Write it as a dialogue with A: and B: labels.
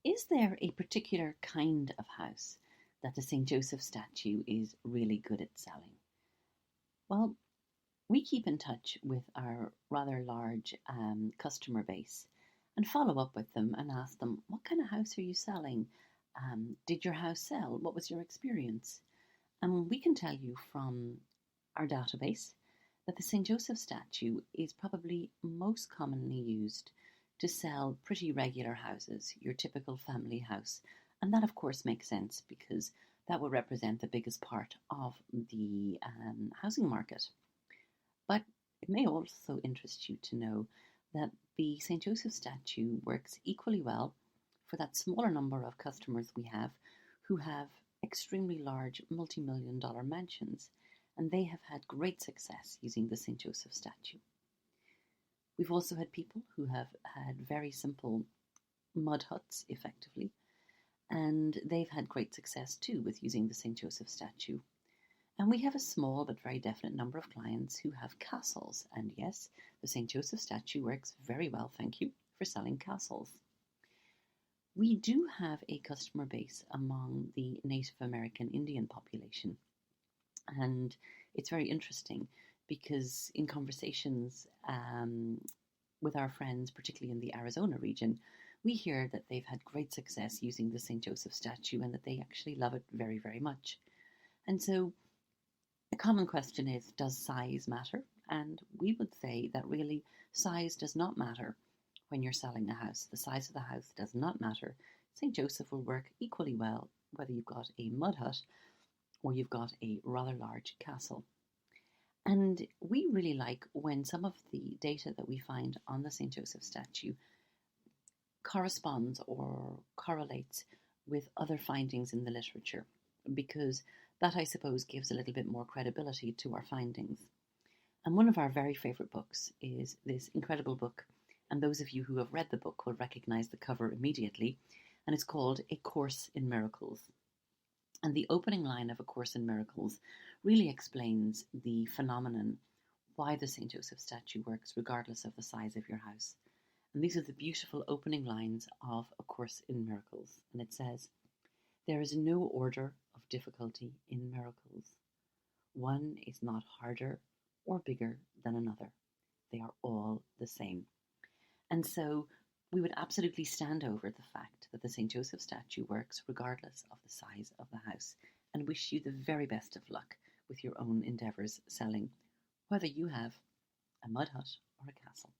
A: Is there a particular kind of house that the St. Joseph statue is really good at selling? Well, we keep in touch with our rather large customer base and follow up with them and ask them, what kind of house are you selling? Did your house sell? What was your experience? And we can tell you from our database that the St. Joseph statue is probably most commonly used to sell pretty regular houses, your typical family house. And that, of course, makes sense because that will represent the biggest part of the housing market. But it may also interest you to know that the St. Joseph statue works equally well for that smaller number of customers we have who have extremely large multi-million dollar mansions, and they have had great success using the St. Joseph statue. We've also had people who have had very simple mud huts, effectively, and they've had great success too with using the St. Joseph statue. And we have a small but very definite number of clients who have castles, and yes, the St. Joseph statue works very well, thank you, for selling castles. We do have a customer base among the Native American Indian population, and it's very interesting because in conversations with our friends, particularly in the Arizona region, we hear that they've had great success using the St. Joseph statue and that they actually love it very, very much. And so a common question is, does size matter? And we would say that really size does not matter when you're selling a house. The size of the house does not matter. St. Joseph will work equally well whether you've got a mud hut or you've got a rather large castle. And we really like when some of the data that we find on the St. Joseph statue corresponds or correlates with other findings in the literature, because that, I suppose, gives a little bit more credibility to our findings. And one of our very favourite books is this incredible book, and those of you who have read the book will recognise the cover immediately, and it's called A Course in Miracles. And the opening line of A Course in Miracles really explains the phenomenon, why the St. Joseph statue works regardless of the size of your house. And these are the beautiful opening lines of A Course in Miracles. And it says, "There is no order of difficulty in miracles. One is not harder or bigger than another. They are all the same." And so we would absolutely stand over the fact that the St. Joseph statue works regardless of the size of the house, and wish you the very best of luck with your own endeavours selling, whether you have a mud hut or a castle.